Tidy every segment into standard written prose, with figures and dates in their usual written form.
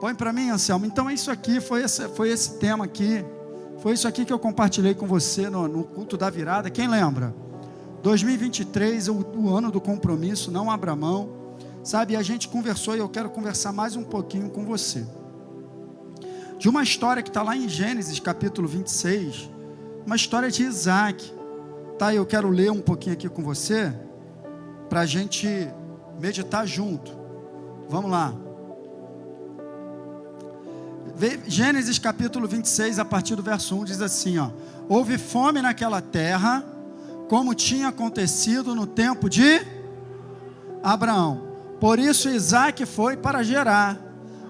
Põe para mim, Anselmo. Então é isso aqui, foi esse tema aqui. Foi isso aqui que eu compartilhei com você no culto da virada. Quem lembra? 2023, o ano do compromisso, não abra mão. Sabe, a gente conversou e eu quero conversar mais um pouquinho com você. De uma história que está lá em Gênesis capítulo 26. Uma história de Isaac. Tá, eu quero ler um pouquinho aqui com você, para a gente meditar junto. Vamos lá. Gênesis capítulo 26, a partir do verso 1, diz assim, ó: houve fome naquela terra, como tinha acontecido no tempo de Abraão. Por isso Isaac foi para Gerar,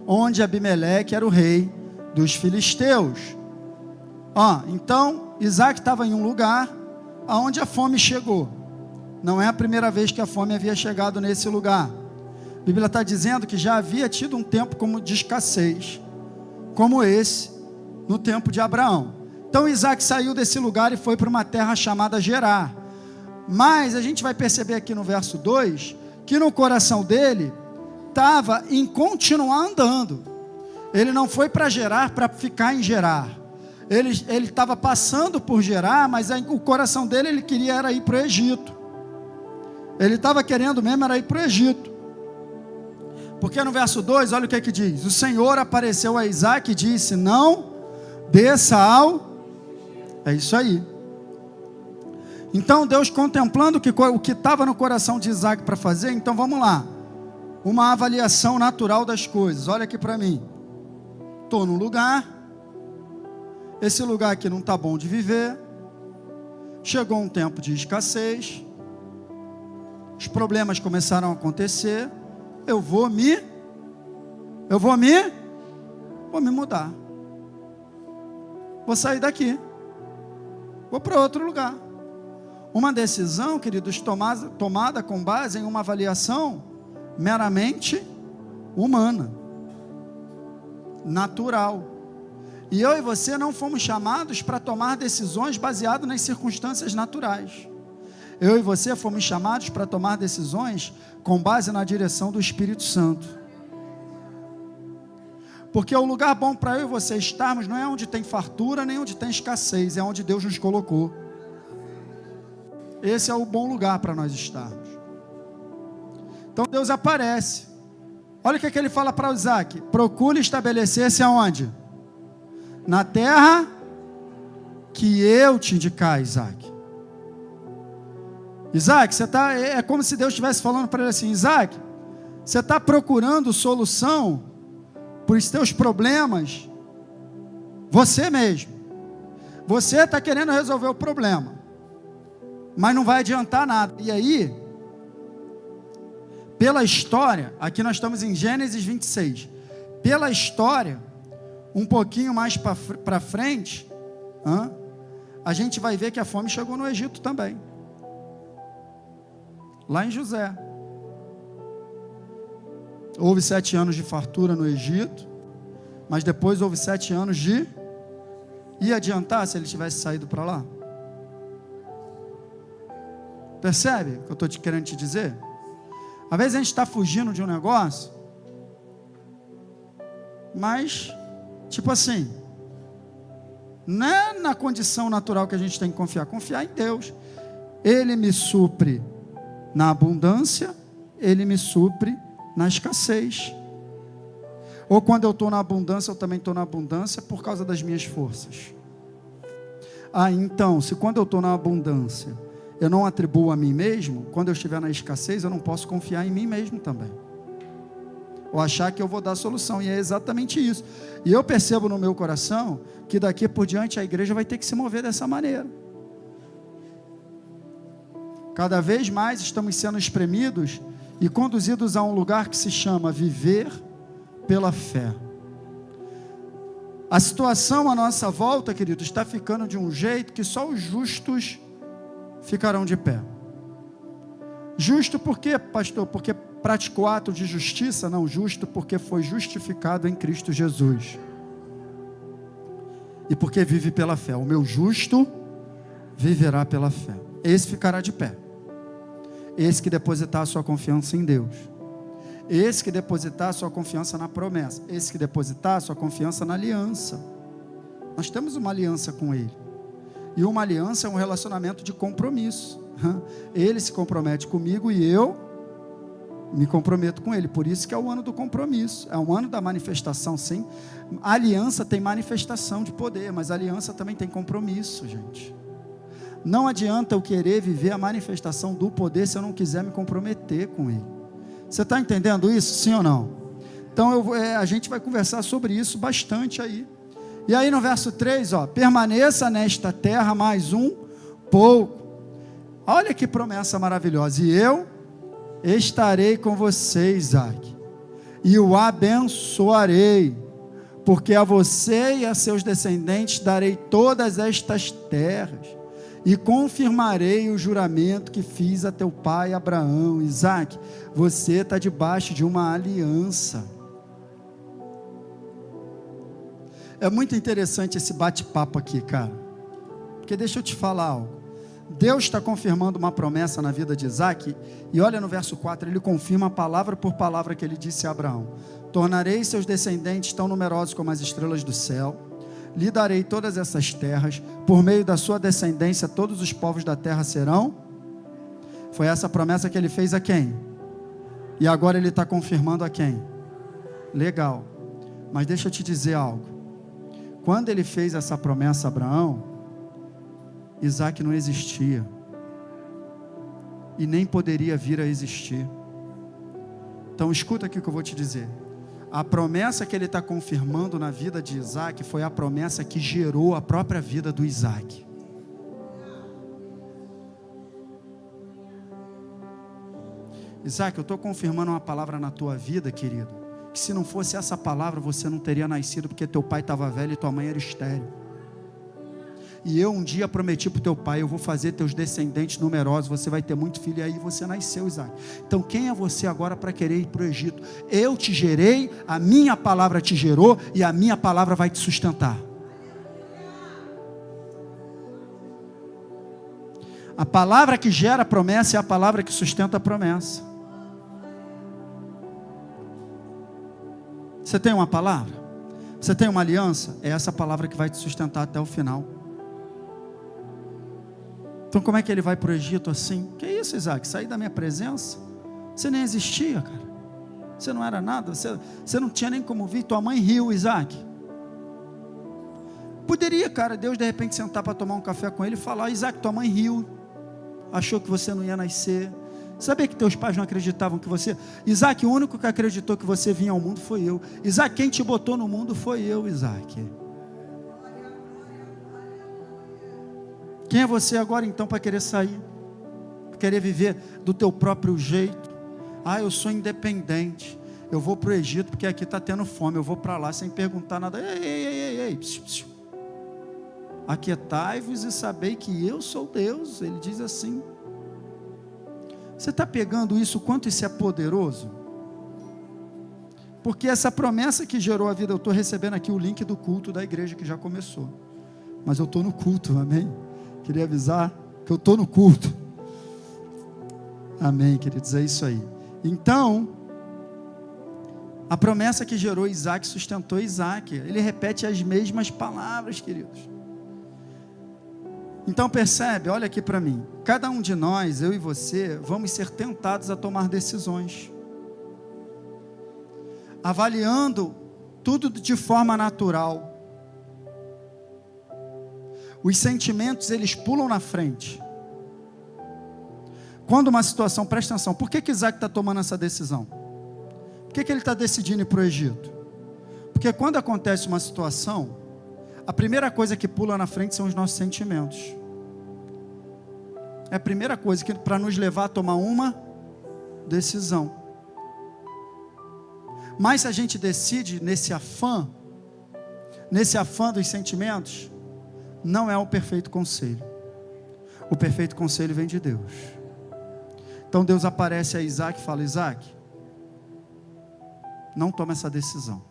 onde Abimeleque era o rei dos filisteus. Então Isaac estava em um lugar aonde a fome chegou. Não é a primeira vez que a fome havia chegado nesse lugar. A Bíblia está dizendo que já havia tido um tempo como de escassez, como esse, no tempo de Abraão. Então Isaac saiu desse lugar e foi para uma terra chamada Gerar. Mas a gente vai perceber aqui no verso 2, que no coração dele, estava em continuar andando. Ele não foi para Gerar para ficar em Gerar. Ele estava passando por Gerar, mas o coração dele, ele queria era ir para o Egito. Ele estava querendo mesmo era ir para o Egito. Porque no verso 2, olha o que diz: o Senhor apareceu a Isaac e disse: não desça ao... É isso aí. Então Deus, contemplando o que estava no coração de Isaac para fazer, então vamos lá. Uma avaliação natural das coisas. Olha aqui para mim. Estou num lugar, esse lugar aqui não está bom de viver, chegou um tempo de escassez, os problemas começaram a acontecer, eu vou me mudar, vou sair daqui, vou para outro lugar. Uma decisão, queridos, tomada com base em uma avaliação meramente humana, natural. E eu e você não fomos chamados para tomar decisões baseadas nas circunstâncias naturais. Eu e você fomos chamados para tomar decisões com base na direção do Espírito Santo. Porque o lugar bom para eu e você estarmos não é onde tem fartura, nem onde tem escassez, é onde Deus nos colocou. Esse é o bom lugar para nós estarmos. Então Deus aparece. Olha o que ele fala para Isaac: procure estabelecer-se aonde? Na terra que eu te indicar, Isaac. Isaac, você está... É como se Deus estivesse falando para ele assim: Isaac, você está procurando solução para os teus problemas, você mesmo. Você está querendo resolver o problema, mas não vai adiantar nada. E aí, pela história, aqui nós estamos em Gênesis 26, pela história, um pouquinho mais para frente, a gente vai ver que a fome chegou no Egito também, lá em José. Houve 7 anos de fartura no Egito, mas depois houve 7 anos de... Ia adiantar se ele tivesse saído para lá? Percebe o que eu estou querendo te dizer? Às vezes a gente está fugindo de um negócio, mas, tipo assim, não é na condição natural que a gente tem que confiar em Deus. Ele me supre na abundância, Ele me supre na escassez. Ou quando eu estou na abundância, eu também estou na abundância por causa das minhas forças. Então, se quando eu estou na abundância, eu não atribuo a mim mesmo, quando eu estiver na escassez, eu não posso confiar em mim mesmo também, ou achar que eu vou dar a solução. E é exatamente isso. E eu percebo no meu coração que daqui por diante a igreja vai ter que se mover dessa maneira. Cada vez mais estamos sendo espremidos e conduzidos a um lugar que se chama viver pela fé. A situação à nossa volta, queridos, está ficando de um jeito que só os justos ficarão de pé. Justo por quê, pastor? Porque praticou ato de justiça? Não, justo porque foi justificado em Cristo Jesus. E porque vive pela fé. O meu justo viverá pela fé. Esse ficará de pé. Esse que depositar a sua confiança em Deus. Esse que depositar sua confiança na promessa. Esse que depositar sua confiança na aliança. Nós temos uma aliança com Ele. E uma aliança é um relacionamento de compromisso. Ele se compromete comigo e eu me comprometo com Ele. Por isso que é o ano do compromisso. É um ano da manifestação, sim. A aliança tem manifestação de poder, mas a aliança também tem compromisso, gente. Não adianta eu querer viver a manifestação do poder se eu não quiser me comprometer com Ele. Você está entendendo isso? Sim ou não? Então a gente vai conversar sobre isso bastante aí. E aí no verso 3, permaneça nesta terra mais um pouco. Olha que promessa maravilhosa. E eu estarei com você, Isaac, e o abençoarei, porque a você e a seus descendentes darei todas estas terras, e confirmarei o juramento que fiz a teu pai Abraão. Isaac, você está debaixo de uma aliança. É muito interessante esse bate-papo aqui, cara, porque deixa eu te falar algo. Deus está confirmando uma promessa na vida de Isaac, e olha no verso 4, ele confirma palavra por palavra que ele disse a Abraão: tornarei seus descendentes tão numerosos como as estrelas do céu, lhe darei todas essas terras, por meio da sua descendência todos os povos da terra serão. Foi essa promessa que ele fez a quem? E agora ele está confirmando a quem? Legal, mas deixa eu te dizer algo. Quando ele fez essa promessa a Abraão, Isaac não existia, e nem poderia vir a existir. Então escuta aqui o que eu vou te dizer. A promessa que ele está confirmando na vida de Isaac foi a promessa que gerou a própria vida do Isaac. Isaac, eu estou confirmando uma palavra na tua vida, querido, que se não fosse essa palavra você não teria nascido, porque teu pai estava velho e tua mãe era estéril. E eu um dia prometi para o teu pai: eu vou fazer teus descendentes numerosos, você vai ter muito filho. E aí você nasceu, Isaac. Então quem é você agora para querer ir para o Egito? Eu te gerei, a minha palavra te gerou, e a minha palavra vai te sustentar. A palavra que gera a promessa é a palavra que sustenta a promessa. Você tem uma palavra? Você tem uma aliança? É essa palavra que vai te sustentar até o final. Então como é que ele vai para o Egito assim? Que isso, Isaac? Sair da minha presença? Você nem existia, cara. Você não era nada. Você não tinha nem como vir. Tua mãe riu, Isaac. Poderia, cara, Deus de repente sentar para tomar um café com ele e falar: Isaac, tua mãe riu, achou que você não ia nascer. Sabia que teus pais não acreditavam que você... Isaac, o único que acreditou que você vinha ao mundo foi eu. Isaac, quem te botou no mundo foi eu, Isaac. Quem é você agora então para querer sair? Para querer viver do teu próprio jeito? Eu sou independente, eu vou para o Egito porque aqui está tendo fome, eu vou para lá sem perguntar nada. Ei, aquietai-vos e sabei que eu sou Deus. Ele diz assim. Você está pegando isso, quanto isso é poderoso? Porque essa promessa que gerou a vida, eu estou recebendo aqui o link do culto da igreja que já começou, mas eu estou no culto, amém? Queria avisar que eu estou no culto, amém, queridos, é isso aí. Então, a promessa que gerou Isaac, sustentou Isaac, ele repete as mesmas palavras, queridos. Então percebe, olha aqui para mim, cada um de nós, eu e você, vamos ser tentados a tomar decisões, avaliando tudo de forma natural. Os sentimentos, eles pulam na frente. Quando uma situação, presta atenção, por que Isaac está tomando essa decisão? Por que ele está decidindo ir para o Egito? Porque quando acontece uma situação, a primeira coisa que pula na frente são os nossos sentimentos. É a primeira coisa que para nos levar a tomar uma decisão. Mas se a gente decide nesse afã dos sentimentos, não é o perfeito conselho. O perfeito conselho vem de Deus. Então Deus aparece a Isaac e fala: Isaac, não toma essa decisão.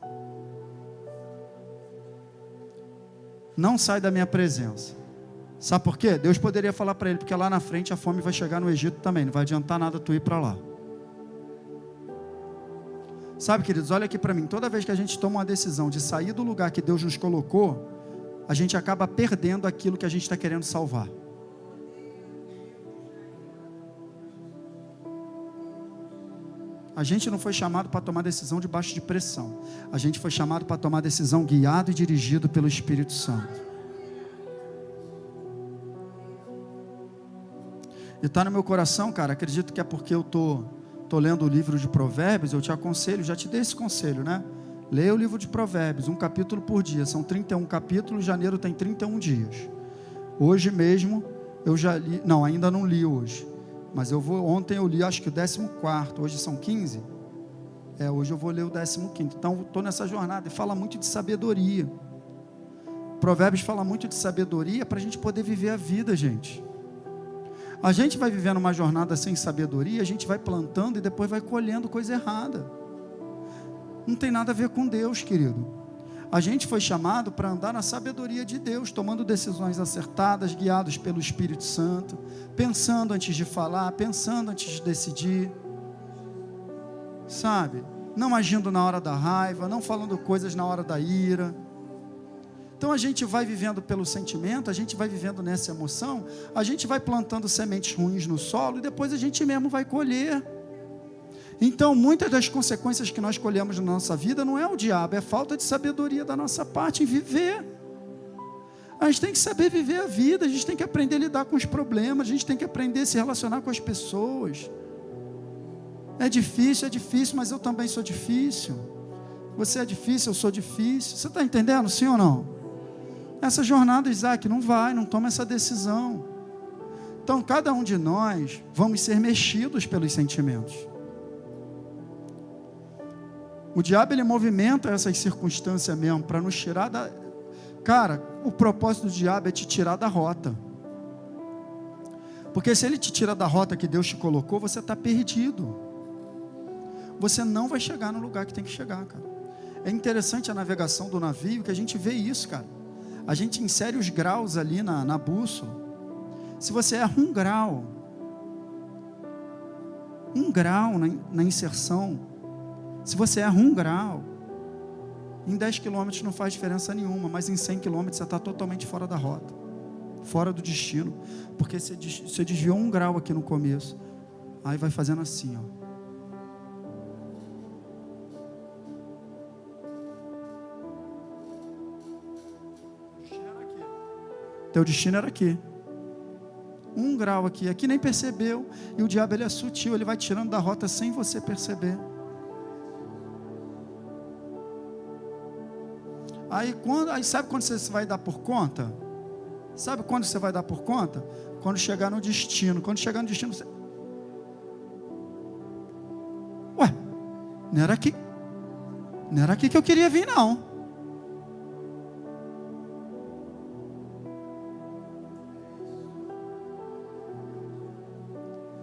Não sai da minha presença. Sabe por quê? Deus poderia falar para ele: porque lá na frente a fome vai chegar no Egito também, não vai adiantar nada tu ir para lá. Sabe, queridos, olha aqui para mim, toda vez que a gente toma uma decisão de sair do lugar que Deus nos colocou, a gente acaba perdendo aquilo que a gente está querendo salvar. A gente não foi chamado para tomar decisão debaixo de pressão. A gente foi chamado para tomar decisão guiado e dirigido pelo Espírito Santo. E está no meu coração, cara, acredito que é porque eu estou lendo o livro de Provérbios, eu te aconselho, já te dei esse conselho, né? Leia o livro de Provérbios, um capítulo por dia, são 31 capítulos, janeiro tem 31 dias. Hoje mesmo, eu já li, não, ainda não li hoje, mas ontem eu li, acho que o 14º, hoje são 15, hoje eu vou ler o 15º, então estou nessa jornada, e fala muito de sabedoria. Provérbios fala muito de sabedoria, para a gente poder viver a vida, gente. A gente vai vivendo uma jornada sem sabedoria, a gente vai plantando e depois vai colhendo coisa errada. Não tem nada a ver com Deus, querido. A gente foi chamado para andar na sabedoria de Deus, tomando decisões acertadas, guiados pelo Espírito Santo, pensando antes de falar, pensando antes de decidir, sabe? Não agindo na hora da raiva, não falando coisas na hora da ira. Então a gente vai vivendo pelo sentimento, a gente vai vivendo nessa emoção, a gente vai plantando sementes ruins no solo e depois a gente mesmo vai colher. Então muitas das consequências que nós colhemos na nossa vida não é o diabo, é falta de sabedoria da nossa parte em viver. A gente tem que saber viver a vida, a gente tem que aprender a lidar com os problemas, a gente tem que aprender a se relacionar com as pessoas. É difícil, mas eu também sou difícil. Você é difícil, eu sou difícil. Você está entendendo, sim ou não? Essa jornada, Isaac, não toma essa decisão. Então, cada um de nós vamos ser mexidos pelos sentimentos. O diabo, ele movimenta essas circunstâncias mesmo, para nos tirar da... Cara, o propósito do diabo é te tirar da rota. Porque se ele te tira da rota que Deus te colocou, você está perdido. Você não vai chegar no lugar que tem que chegar, cara. É interessante a navegação do navio, que a gente vê isso, cara. A gente insere os graus ali na bússola. Se você erra um grau na inserção, se você erra um grau, em 10 quilômetros não faz diferença nenhuma, mas em 100 quilômetros você está totalmente fora da rota, fora do destino, porque você desviou um grau aqui no começo, aí vai fazendo assim, ó. Teu destino era aqui. Um grau aqui nem percebeu. E o diabo, ele é sutil, ele vai tirando da rota sem você perceber. Aí sabe quando você vai dar por conta? Sabe quando você vai dar por conta? Quando chegar no destino. Quando chegar no destino, você... Ué, não era aqui. Não era aqui que eu queria vir, não.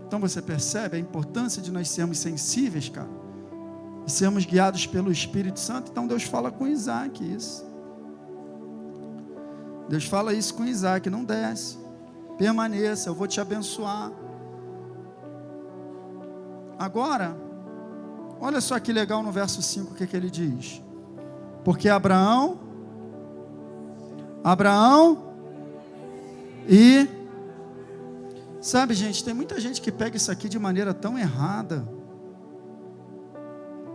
Então você percebe a importância de nós sermos sensíveis, cara, e sermos guiados pelo Espírito Santo. Então Deus fala com Isaac isso. Deus fala isso com Isaac: não desce, permaneça, eu vou te abençoar. Agora, olha só que legal no verso 5 o que ele diz. Porque Abraão e... Sabe, gente, tem muita gente que pega isso aqui de maneira tão errada.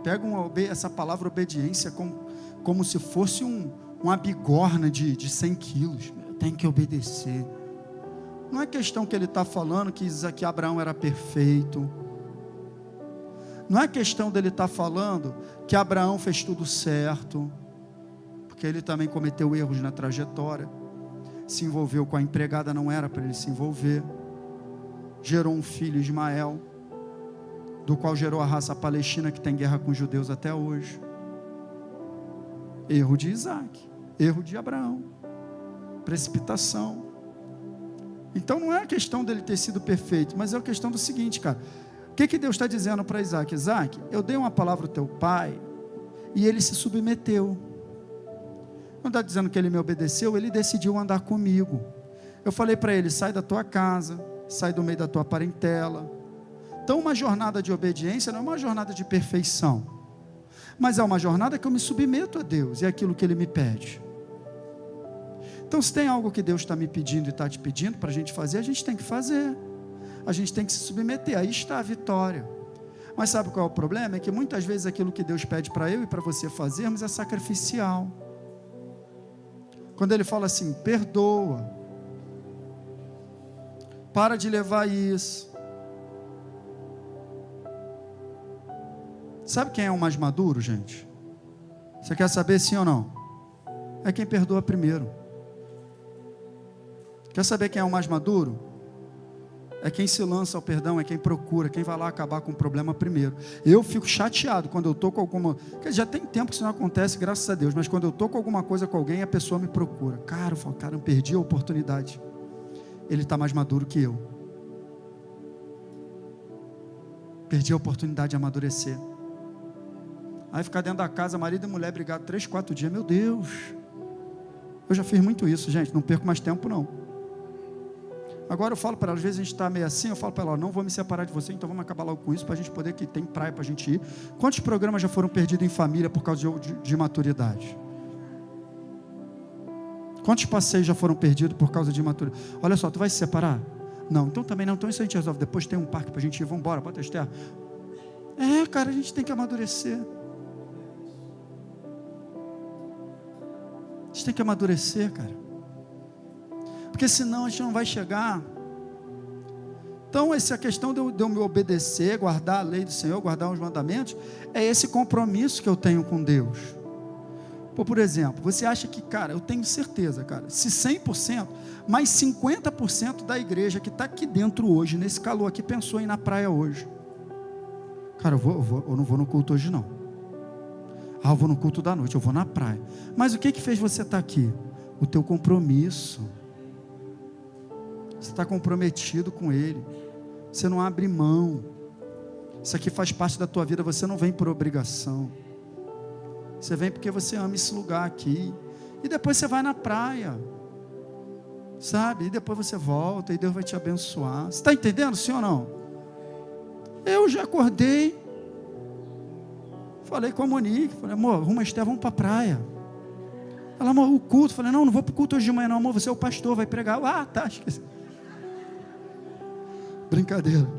Pega essa palavra obediência como se fosse uma bigorna de 100 quilos. Tem que obedecer. Não é questão que ele está falando que Abraão era perfeito. Não é questão dele estar falando que Abraão fez tudo certo, porque ele também cometeu erros na trajetória. Se envolveu com a empregada, não era para ele se envolver. Gerou um filho, Ismael, do qual gerou a raça palestina, que tem guerra com os judeus até hoje. Erro de Isaac, erro de Abraão, precipitação. Então não é a questão dele ter sido perfeito, mas é a questão do seguinte, cara: o que Deus está dizendo para Isaac? Isaac, eu dei uma palavra ao teu pai e ele se submeteu. Não está dizendo que ele me obedeceu, ele decidiu andar comigo. Eu falei para ele: sai da tua casa, sai do meio da tua parentela. Então uma jornada de obediência não é uma jornada de perfeição. Mas é uma jornada que eu me submeto a Deus, e é aquilo que Ele me pede. Então, se tem algo que Deus está me pedindo e está te pedindo para a gente fazer, a gente tem que fazer. A gente tem que se submeter, aí está a vitória. Mas sabe qual é o problema? É que muitas vezes aquilo que Deus pede para eu e para você fazermos é sacrificial. Quando Ele fala assim, perdoa, para de levar isso. Sabe quem é o mais maduro, gente? Você quer saber sim ou não? É quem perdoa primeiro. Quer saber quem é o mais maduro? É quem se lança ao perdão, é quem procura, quem vai lá acabar com o problema primeiro. Eu fico chateado quando eu estou com alguma... Já tem tempo que isso não acontece, graças a Deus, mas quando eu estou com alguma coisa com alguém, a pessoa me procura. Cara, eu falo, cara, eu perdi a oportunidade. Ele está mais maduro que eu. Perdi a oportunidade de amadurecer. Aí ficar dentro da casa, marido e mulher brigado 3, 4 dias, meu Deus. Eu já fiz muito isso, gente, não perco mais tempo não. Agora eu falo para ela, às vezes a gente está meio assim, eu falo para ela, não vou me separar de você, então vamos acabar logo com isso, para a gente poder, que tem praia para a gente ir. Quantos programas já foram perdidos em família por causa de imaturidade? Quantos passeios já foram perdidos por causa de imaturidade? Olha só, tu vai se separar? Não, então também não, então isso a gente resolve, depois tem um parque para a gente ir, vamos embora, bota as terras. Cara, a gente tem que amadurecer. A gente tem que amadurecer, cara. Porque senão a gente não vai chegar. Então essa questão de eu me obedecer, guardar a lei do Senhor, guardar os mandamentos, é esse compromisso que eu tenho com Deus. Por exemplo, você acha que, cara, eu tenho certeza, cara, se 100%, mais 50% da igreja que está aqui dentro hoje, nesse calor aqui, pensou em ir na praia hoje. Cara, eu não vou no culto hoje não. Eu vou no culto da noite, eu vou na praia. Mas o que fez você estar aqui? O teu compromisso. Você está comprometido com Ele. Você não abre mão. Isso aqui faz parte da tua vida. Você não vem por obrigação. Você vem porque você ama esse lugar aqui. E depois você vai na praia. Sabe? E depois você volta e Deus vai te abençoar. Você está entendendo, sim ou não? Eu já acordei. Falei com a Monique. Falei, amor, arruma a Esther, vamos para a praia. Ela, amor, o culto. Falei, não vou para o culto hoje de manhã não, amor. Você é o pastor, vai pregar. Tá, esqueci. Brincadeira.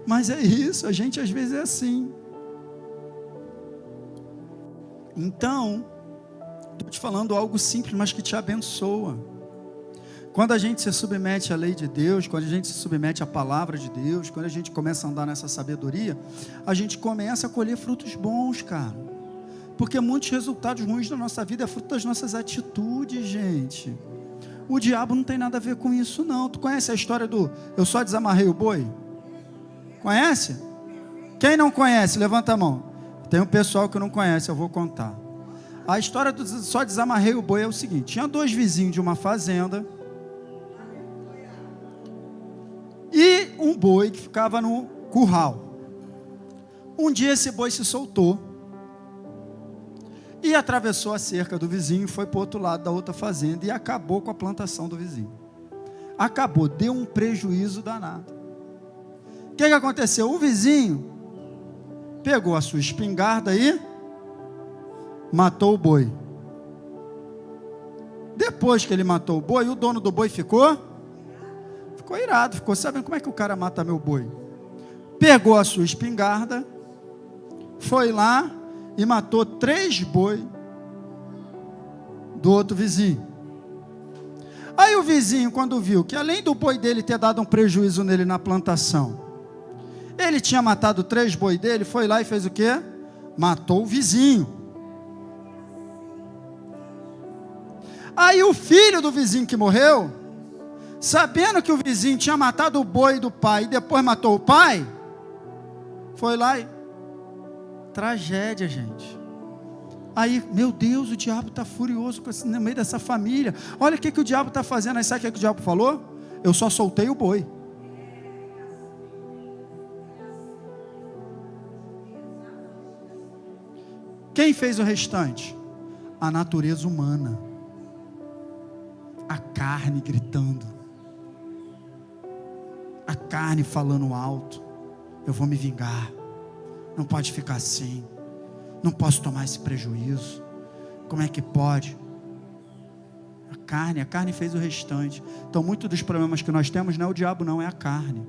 Mas é isso, a gente às vezes é assim. Então, estou te falando algo simples, mas que te abençoa. Quando a gente se submete à lei de Deus, quando a gente se submete à palavra de Deus, quando a gente começa a andar nessa sabedoria, a gente começa a colher frutos bons, cara. Porque muitos resultados ruins da nossa vida é fruto das nossas atitudes, gente. O diabo não tem nada a ver com isso não. Tu conhece a história do eu só desamarrei o boi? Conhece? Quem não conhece, levanta a mão. Tem um pessoal que não conhece, eu vou contar. A história do só desamarrei o boi é o seguinte: tinha 2 vizinhos de uma fazenda e um boi que ficava no curral. Um dia esse boi se soltou e atravessou a cerca do vizinho, foi para o outro lado da outra fazenda e acabou com a plantação do vizinho. Acabou, deu um prejuízo danado. O que aconteceu? O vizinho pegou a sua espingarda e matou o boi. Depois que ele matou o boi, o dono do boi ficou irado, ficou sabendo como é que o cara mata meu boi. Pegou a sua espingarda, foi lá e matou 3 boi do outro vizinho. Aí o vizinho, quando viu que além do boi dele ter dado um prejuízo nele na plantação, ele tinha matado 3 boi dele, foi lá e fez o quê? Matou o vizinho. Aí o filho do vizinho que morreu, sabendo que o vizinho tinha matado o boi do pai e depois matou o pai, foi lá e... Tragédia, gente. Aí, meu Deus, o diabo está furioso no meio dessa família. Olha o que o diabo está fazendo. Aí sabe o que o diabo falou? Eu só soltei o boi. Quem fez o restante? A natureza humana. A carne gritando. A carne falando alto. Eu vou me vingar. Não pode ficar assim. Não posso tomar esse prejuízo. Como é que pode? A carne fez o restante. Então, muitos dos problemas que nós temos não é o diabo, não, é a carne.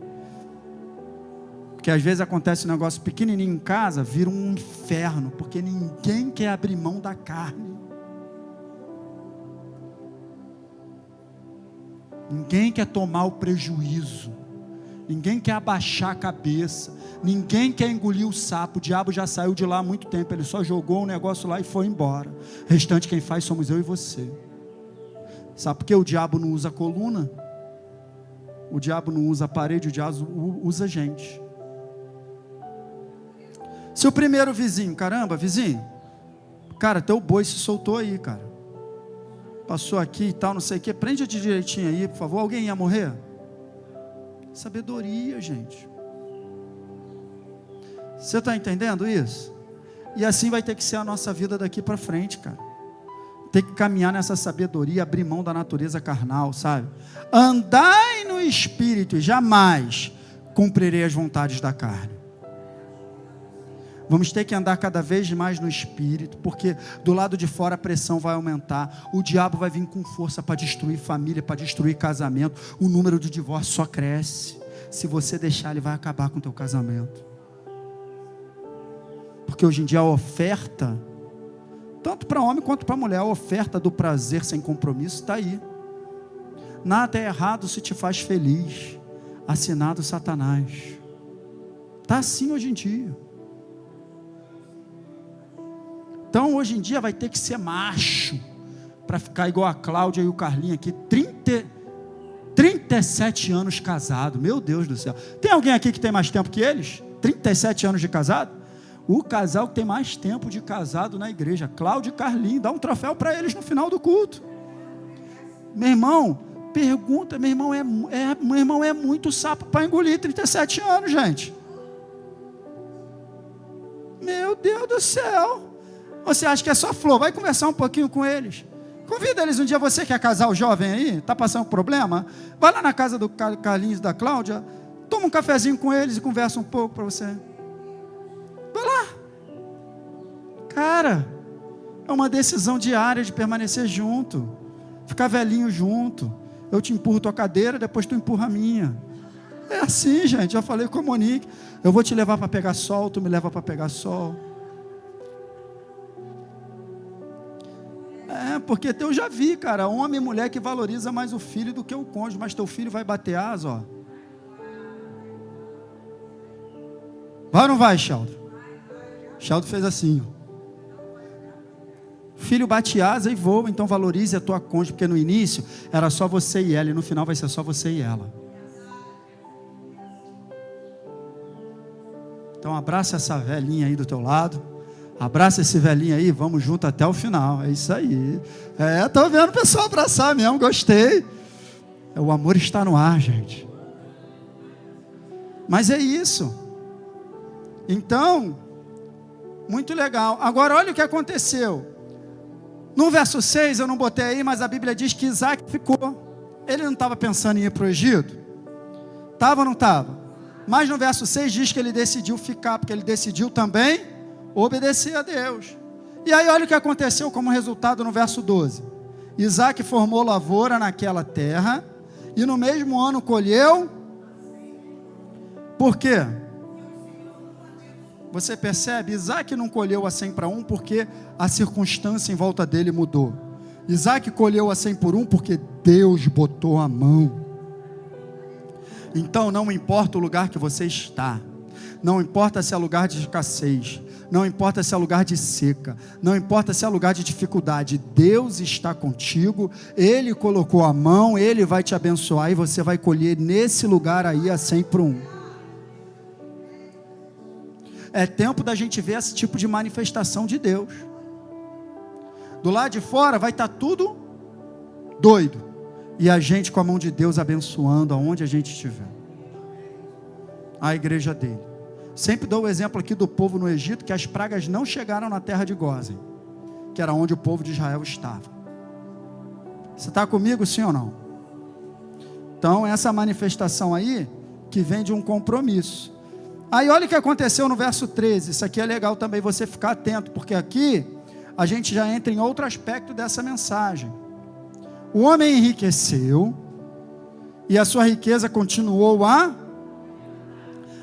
Porque às vezes acontece um negócio pequenininho em casa, vira um inferno, porque ninguém quer abrir mão da carne. Ninguém quer tomar o prejuízo. Ninguém quer abaixar a cabeça. Ninguém quer engolir o sapo. O diabo já saiu de lá há muito tempo. Ele só jogou um negócio lá e foi embora. O restante quem faz somos eu e você. Sabe por que o diabo não usa coluna? O diabo não usa parede, o diabo usa gente. Se o primeiro vizinho, caramba, vizinho, cara, teu boi se soltou aí, cara. Passou aqui e tal, não sei o que, prende de direitinho aí, por favor. Alguém ia morrer? Sabedoria, gente. Você está entendendo isso? E assim vai ter que ser a nossa vida daqui para frente, cara. Tem que caminhar nessa sabedoria, abrir mão da natureza carnal, sabe? Andai no Espírito e jamais cumprirei as vontades da carne. Vamos ter que andar cada vez mais no Espírito, porque do lado de fora a pressão vai aumentar, o diabo vai vir com força para destruir família, para destruir casamento, o número de divórcios só cresce. Se você deixar, ele vai acabar com o teu casamento. Porque hoje em dia a oferta, tanto para homem quanto para mulher, a oferta do prazer sem compromisso está aí. Nada é errado se te faz feliz. Assinado Satanás. Está assim hoje em dia. Então hoje em dia vai ter que ser macho para ficar igual a Cláudia e o Carlinhos aqui, 37 anos casado, meu Deus do céu. Tem alguém aqui que tem mais tempo que eles? 37 anos de casado? O casal que tem mais tempo de casado na igreja, Cláudia e Carlinhos, dá um troféu para eles no final do culto. Meu irmão, pergunta, meu irmão é muito sapo para engolir, 37 anos, gente. Meu Deus do céu. Você acha que é só flor? Vai conversar um pouquinho com eles. Convida eles um dia, você que é casal jovem aí, está passando problema, vai lá na casa do Carlinhos e da Cláudia, toma um cafezinho com eles e conversa um pouco para você. Vai lá. Cara, é uma decisão diária de permanecer junto, ficar velhinho junto. Eu te empurro tua cadeira, depois tu empurra a minha. É assim, gente. Já falei com a Monique, eu vou te levar para pegar sol, tu me leva para pegar sol. Porque eu já vi, cara, homem e mulher que valoriza mais o filho do que o cônjuge, mas teu filho vai bater asa, ó. Vai ou não vai, Sheldon? Sheldon fez assim, ó. Filho bate asa e voa, então valorize a tua cônjuge, porque no início era só você e ela, e no final vai ser só você e ela. Então abraça essa velhinha aí do teu lado. Abraça esse velhinho aí, vamos junto até o final. É isso aí. Estou vendo o pessoal abraçar mesmo, gostei. O amor está no ar, gente. Mas é isso. Então, muito legal. Agora olha o que aconteceu. No verso 6, eu não botei aí, mas a Bíblia diz que Isaac ficou. Ele não estava pensando em ir para o Egito? Estava ou não estava? Mas no verso 6 diz que ele decidiu ficar, porque ele decidiu também obedecer a Deus. E aí olha o que aconteceu como resultado no verso 12. Isaac formou lavoura naquela terra, e no mesmo ano colheu. Por quê? Você percebe? Isaac não colheu a 100 para 1 porque a circunstância em volta dele mudou. Isaac colheu a 100 por 1 porque Deus botou a mão. Então não importa o lugar que você está, não importa se é lugar de escassez, não importa se é lugar de seca, não importa se é lugar de dificuldade, Deus está contigo, Ele colocou a mão, Ele vai te abençoar e você vai colher nesse lugar aí a 100 por 1. É tempo da gente ver esse tipo de manifestação de Deus. Do lado de fora vai estar tudo doido, e a gente com a mão de Deus abençoando aonde a gente estiver. A igreja dele. Sempre dou o exemplo aqui do povo no Egito, que as pragas não chegaram na terra de Gósen, que era onde o povo de Israel estava. Você está comigo, sim ou não? Então essa manifestação aí, que vem de um compromisso. Aí olha o que aconteceu no verso 13. Isso aqui é legal também você ficar atento, porque aqui a gente já entra em outro aspecto dessa mensagem. O homem enriqueceu e a sua riqueza continuou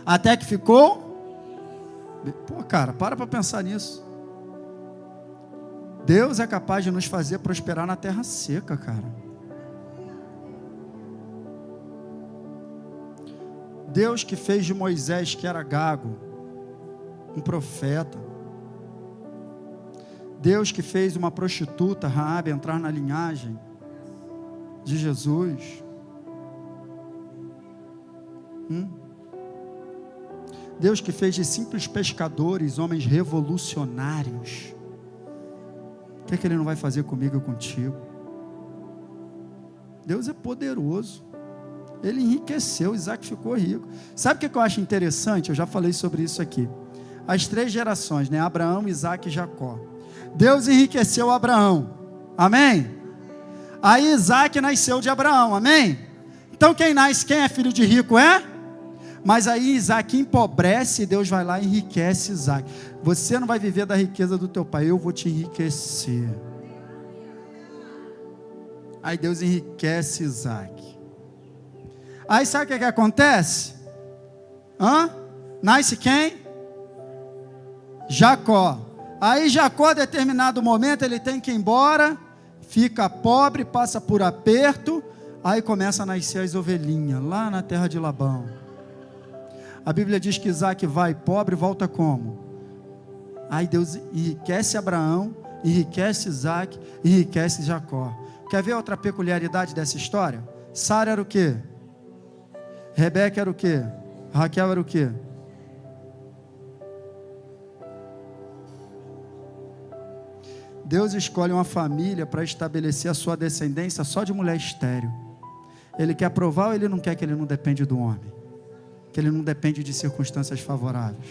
até que ficou. Pô, cara, para pensar nisso. Deus é capaz de nos fazer prosperar na terra seca, cara. Deus que fez de Moisés, que era gago, um profeta. Deus que fez uma prostituta, Raabe, entrar na linhagem de Jesus. Deus que fez de simples pescadores homens revolucionários. O que é que Ele não vai fazer comigo e contigo? Deus é poderoso. Ele enriqueceu, Isaac ficou rico. Sabe o que eu acho interessante? Eu já falei sobre isso aqui. As 3 gerações, né? Abraão, Isaac e Jacó. Deus enriqueceu Abraão. Amém? Aí Isaac nasceu de Abraão. Amém? Então quem é filho de rico é? Mas aí Isaac empobrece e Deus vai lá e enriquece Isaac. Você não vai viver da riqueza do teu pai, eu vou te enriquecer. Aí Deus enriquece Isaac. Aí sabe o que acontece? Nasce quem? Jacó. Aí Jacó, a determinado momento, ele tem que ir embora, fica pobre, passa por aperto, aí começa a nascer as ovelhinhas, lá na terra de Labão. A Bíblia diz que Isaac vai pobre e volta como? Aí Deus enriquece Abraão, enriquece Isaac, enriquece Jacó. Quer ver outra peculiaridade dessa história? Sara era o quê? Rebeca era o quê? Raquel era o quê? Deus escolhe uma família para estabelecer a sua descendência só de mulher estéril. Ele quer provar ou ele não quer que ele não depende do homem? Que ele não depende de circunstâncias favoráveis.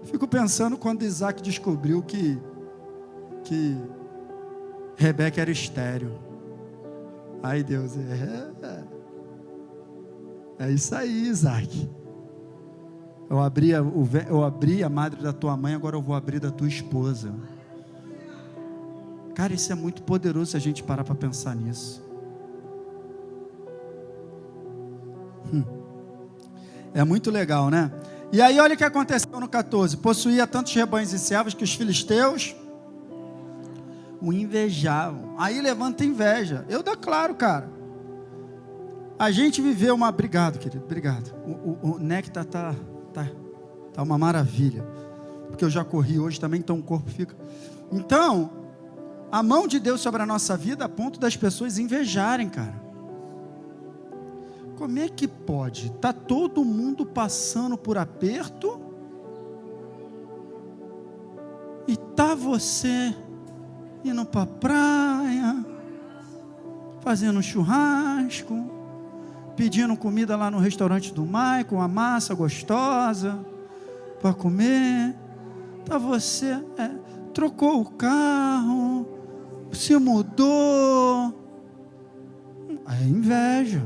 Fico pensando quando Isaac descobriu que Rebeca era estéril. Aí Deus, é isso aí, Isaac. Eu abri a madre da tua mãe, agora eu vou abrir da tua esposa. Cara, isso é muito poderoso se a gente parar para pensar nisso. É muito legal, né? E aí olha o que aconteceu no 14. Possuía tantos rebanhos e servos que os filisteus o invejavam. Aí levanta inveja. Eu declaro, cara. A gente viveu uma... Obrigado, querido, obrigado. O néctar tá uma maravilha. Porque eu já corri hoje também, então o corpo fica... Então, a mão de Deus sobre a nossa vida a ponto das pessoas invejarem, cara. Como é que pode? Tá todo mundo passando por aperto e tá você indo para a praia, fazendo churrasco, pedindo comida lá no restaurante do Maicon, uma massa gostosa para comer. Tá você, trocou o carro, se mudou. É inveja.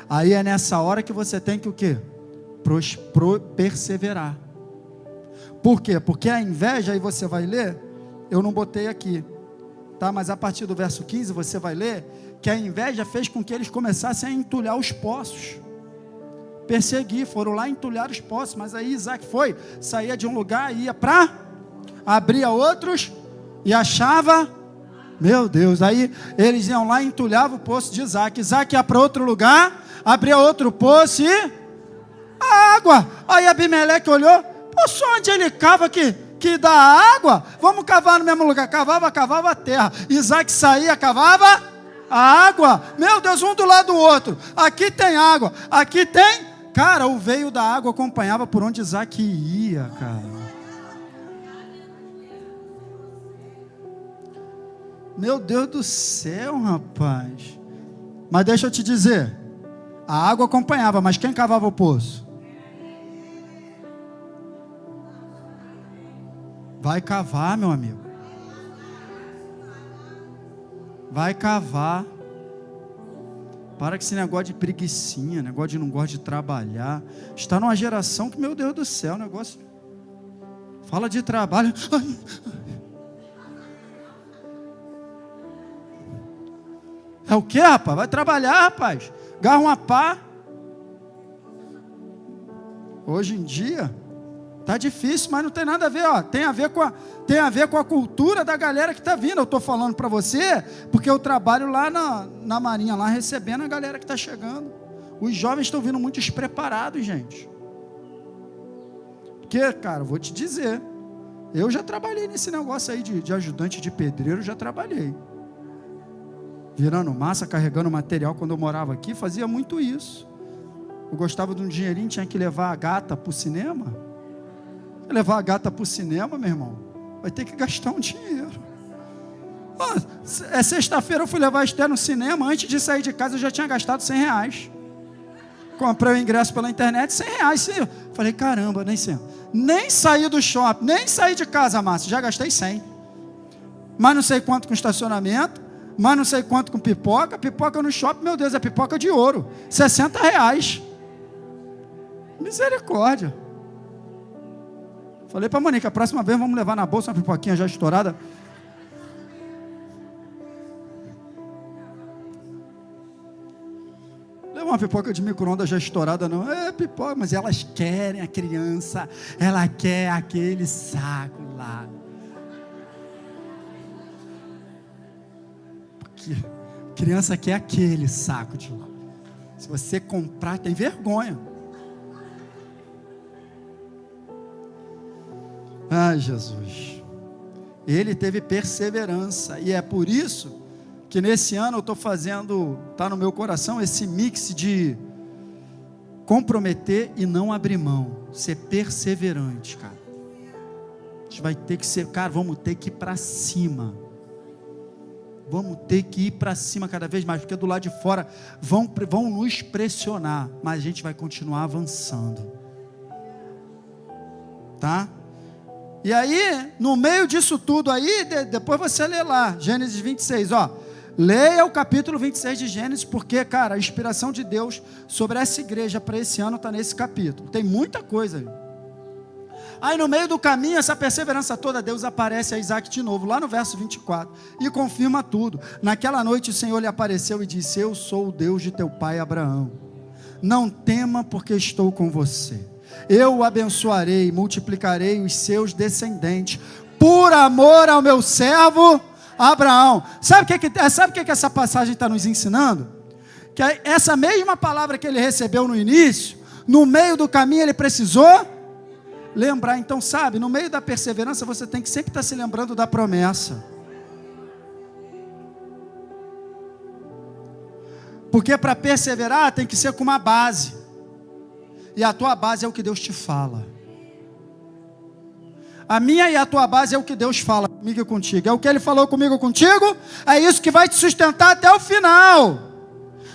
Aí é nessa hora que você tem que o quê? Perseverar. Por quê? Porque a inveja, aí você vai ler, eu não botei aqui, tá? Mas a partir do verso 15 você vai ler que a inveja fez com que eles começassem a entulhar os poços, perseguir, foram lá entulhar os poços. Mas aí Isaac saía de um lugar, ia para, abria outros e achava, meu Deus, aí eles iam lá e entulhavam o poço de Isaac. Isaac ia para outro lugar, abria outro poço e a água. Aí Abimeleque olhou, pô, só onde ele cava que dá água, vamos cavar no mesmo lugar. Cavava a terra. Isaac saía, cavava a água. Meu Deus, um do lado do outro. Aqui tem água, aqui tem. Cara, o veio da água acompanhava por onde Isaac ia, cara. Meu Deus do céu, rapaz. Mas deixa eu te dizer, a água acompanhava, mas quem cavava o poço? Vai cavar, meu amigo. Vai cavar. Para com esse negócio de preguicinha, negócio de não gosta de trabalhar. Está numa geração que, meu Deus do céu, negócio... Fala de trabalho. É o que, rapaz? Vai trabalhar, rapaz. Garra uma pá. Hoje em dia, tá difícil, mas não tem nada a ver, ó. Tem a ver com a cultura da galera que está vindo. Eu estou falando para você, porque eu trabalho lá na Marinha, lá recebendo a galera que está chegando. Os jovens estão vindo muito despreparados, gente. Porque, cara, eu vou te dizer, eu já trabalhei nesse negócio aí de ajudante de pedreiro, já trabalhei. Virando massa, carregando material, quando eu morava aqui, fazia muito isso. Eu gostava de um dinheirinho, tinha que levar a gata para o cinema. Levar a gata para o cinema, meu irmão, vai ter que gastar um dinheiro. Sexta-feira eu fui levar a Esther no cinema, antes de sair de casa eu já tinha gastado R$100. Comprei o ingresso pela internet, R$100. Falei, caramba, nem saí do shopping, nem saí de casa, Márcio, já gastei 100. Mas não sei quanto com estacionamento, mas não sei quanto com pipoca no shopping, meu Deus, é pipoca de ouro, R$60. Misericórdia. Falei para a Monique, a próxima vez vamos levar na bolsa uma pipoquinha já estourada. Leva uma pipoca de micro-ondas já estourada, não. É pipoca, mas elas querem a criança, ela quer aquele saco lá. Porque criança quer aquele saco de lá. Se você comprar, tem vergonha. Ai, Jesus. Ele teve perseverança, e é por isso que nesse ano eu estou fazendo, está no meu coração, esse mix de comprometer e não abrir mão, ser perseverante, cara. A gente vai ter que ser, cara, vamos ter que ir para cima. Vamos ter que ir para cima cada vez mais, porque do lado de fora vão nos pressionar, mas a gente vai continuar avançando. Tá? E aí, no meio disso tudo aí, depois você lê lá, Gênesis 26, ó. Leia o capítulo 26 de Gênesis, porque, cara, a inspiração de Deus sobre essa igreja para esse ano está nesse capítulo. Tem muita coisa aí. Aí no meio do caminho, essa perseverança toda, Deus aparece a Isaac de novo, lá no verso 24, e confirma tudo. Naquela noite o Senhor lhe apareceu e disse: eu sou o Deus de teu pai Abraão. Não tema, porque estou com você. Eu o abençoarei, multiplicarei os seus descendentes, por amor ao meu servo Abraão. Sabe o que essa passagem está nos ensinando? Que essa mesma palavra que ele recebeu no início, no meio do caminho ele precisou lembrar. Então, sabe, no meio da perseverança você tem que sempre estar se lembrando da promessa. Porque para perseverar tem que ser com uma base. E a tua base é o que Deus te fala. A minha e a tua base é o que Deus fala comigo e contigo. É o que Ele falou comigo e contigo. É isso que vai te sustentar até o final.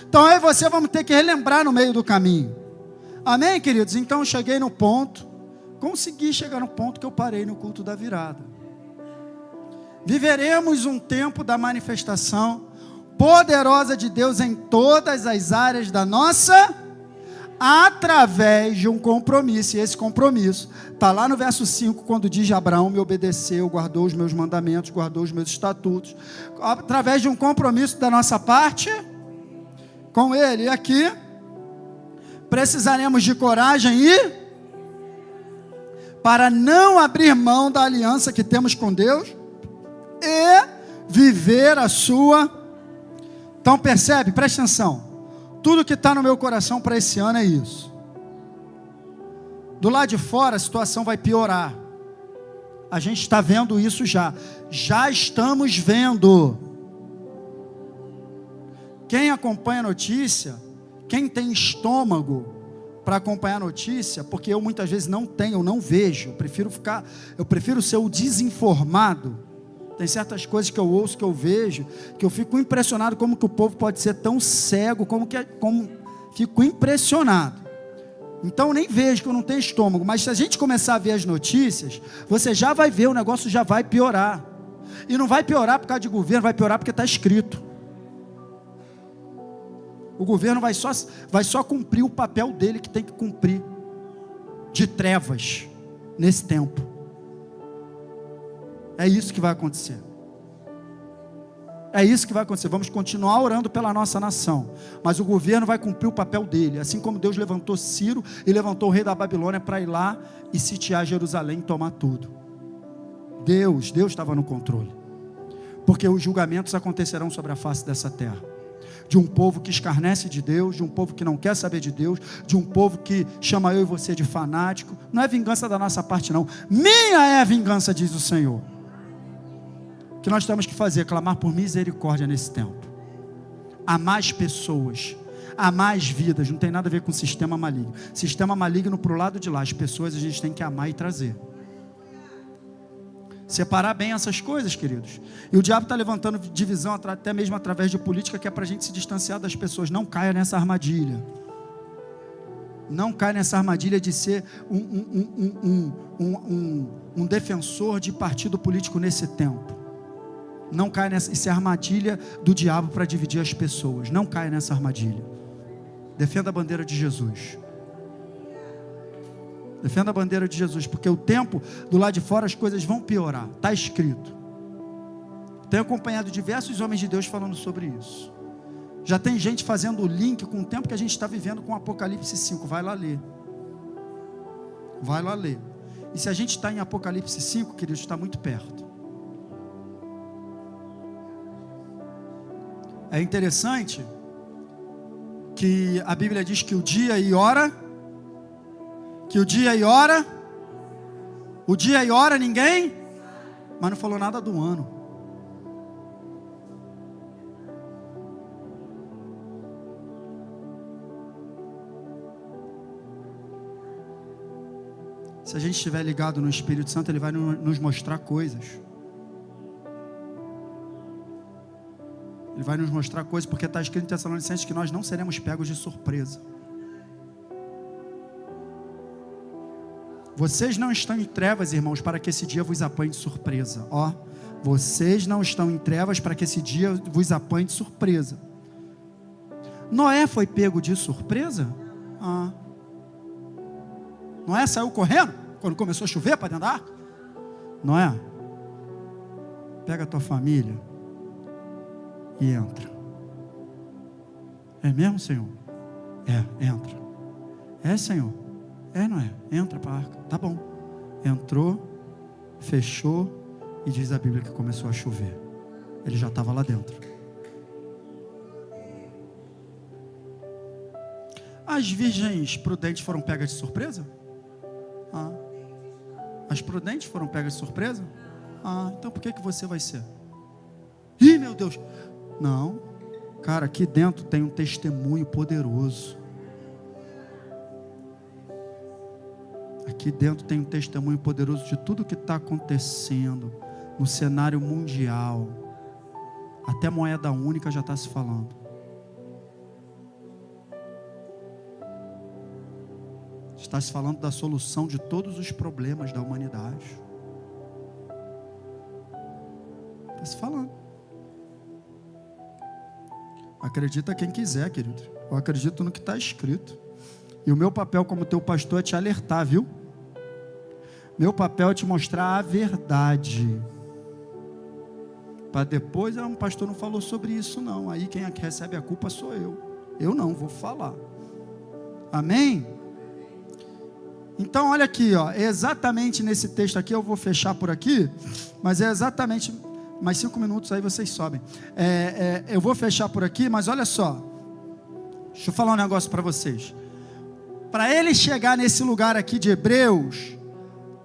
Então eu e você vamos ter que relembrar no meio do caminho. Amém, queridos? Então eu cheguei no ponto. Consegui chegar no ponto que eu parei no culto da virada. Viveremos um tempo da manifestação poderosa de Deus em todas as áreas da nossa, através de um compromisso. E esse compromisso está lá no verso 5, quando diz: Abraão me obedeceu, guardou os meus mandamentos, guardou os meus estatutos. Através de um compromisso da nossa parte com Ele. E aqui precisaremos de coragem para não abrir mão da aliança que temos com Deus e viver a sua. Então percebe, presta atenção. Tudo que está no meu coração para esse ano é isso. Do lado de fora a situação vai piorar. A gente está vendo isso já. Já estamos vendo. Quem acompanha a notícia, quem tem estômago para acompanhar a notícia, porque eu muitas vezes não tenho, eu não vejo, eu prefiro ser o desinformado. Tem certas coisas que eu ouço, que eu vejo, que eu fico impressionado como que o povo pode ser tão cego, como fico impressionado. Então eu nem vejo, que eu não tenho estômago, mas se a gente começar a ver as notícias, você já vai ver, o negócio já vai piorar. E não vai piorar por causa de governo, vai piorar porque está escrito. O governo vai só cumprir o papel dele que tem que cumprir, de trevas, nesse tempo. É isso que vai acontecer. É isso que vai acontecer. Vamos continuar orando pela nossa nação, mas o governo vai cumprir o papel dele, assim como Deus levantou Ciro e levantou o rei da Babilônia para ir lá e sitiar Jerusalém e tomar tudo. Deus estava no controle, porque os julgamentos acontecerão sobre a face dessa terra, de um povo que escarnece de Deus, de um povo que não quer saber de Deus, de um povo que chama eu e você de fanático. Não é vingança da nossa parte não, minha é a vingança, diz o Senhor. O que nós temos que fazer? Clamar por misericórdia nesse tempo, amar as pessoas, amar as vidas. Não tem nada a ver com sistema maligno. Sistema maligno para o lado de lá, as pessoas a gente tem que amar e trazer. Separar bem essas coisas, queridos. E o diabo está levantando divisão, até mesmo através de política, que é para a gente se distanciar das pessoas. Não caia nessa armadilha. Não caia nessa armadilha de ser um defensor de partido político nesse tempo. Não caia nessa armadilha do diabo para dividir as pessoas. Não caia nessa armadilha. Defenda a bandeira de Jesus. Defenda a bandeira de Jesus, porque o tempo do lado de fora as coisas vão piorar, está escrito. Tenho acompanhado diversos homens de Deus falando sobre isso. Já tem gente fazendo o link com o tempo que a gente está vivendo com Apocalipse 5, vai lá ler. Vai lá ler. E se a gente está em Apocalipse 5, queridos, está muito perto. É interessante que a Bíblia diz que o dia e hora ninguém, mas não falou nada do ano. Se a gente estiver ligado no Espírito Santo, Ele vai nos mostrar coisas. Ele vai nos mostrar coisas, porque está escrito em Tessalonicenses que nós não seremos pegos de surpresa. Vocês não estão em trevas, irmãos, para que esse dia vos apanhe de surpresa. Ó, vocês não estão em trevas para que esse dia vos apanhe de surpresa. Noé foi pego de surpresa? Noé saiu correndo quando começou a chover para dentro da arca? Noé, pega a tua família e entra. É mesmo, Senhor? Entra. É, Senhor? Noé, entra para a arca. Tá bom. Entrou, fechou, e diz a Bíblia que começou a chover. Ele já estava lá dentro. As virgens prudentes foram pegas de surpresa? As prudentes foram pegas de surpresa? Então por que você vai ser? Ih, meu Deus! Não, cara, aqui dentro tem um testemunho poderoso. Aqui dentro tem um testemunho poderoso de tudo que está acontecendo no cenário mundial. Até moeda única já está se falando. Está se falando da solução de todos os problemas da humanidade. Está se falando. Acredita quem quiser, querido. Eu acredito no que está escrito. E o meu papel como teu pastor é te alertar, viu? Meu papel é te mostrar a verdade. Para depois, um pastor não falou sobre isso não. Aí quem recebe a culpa sou eu. Eu não, vou falar. Amém? Então olha aqui, ó, exatamente nesse texto aqui, eu vou fechar por aqui, mas é exatamente, mais 5 minutos aí vocês sobem. Eu vou fechar por aqui, mas olha só, deixa eu falar um negócio para vocês. Para ele chegar nesse lugar aqui de Hebreus,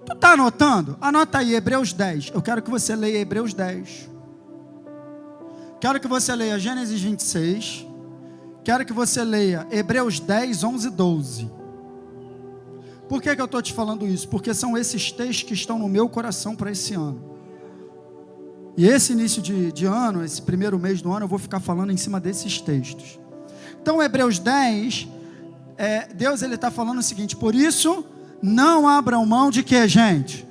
tu está anotando? Anota aí, Hebreus 10, eu quero que você leia Hebreus 10, quero que você leia Gênesis 26, quero que você leia Hebreus 10, 11 e 12, Por que eu estou te falando isso? Porque são esses textos que estão no meu coração para esse ano. E esse início de ano, esse primeiro mês do ano, eu vou ficar falando em cima desses textos. Então, Hebreus 10, Deus está falando o seguinte: por isso, não abram mão de quê, gente?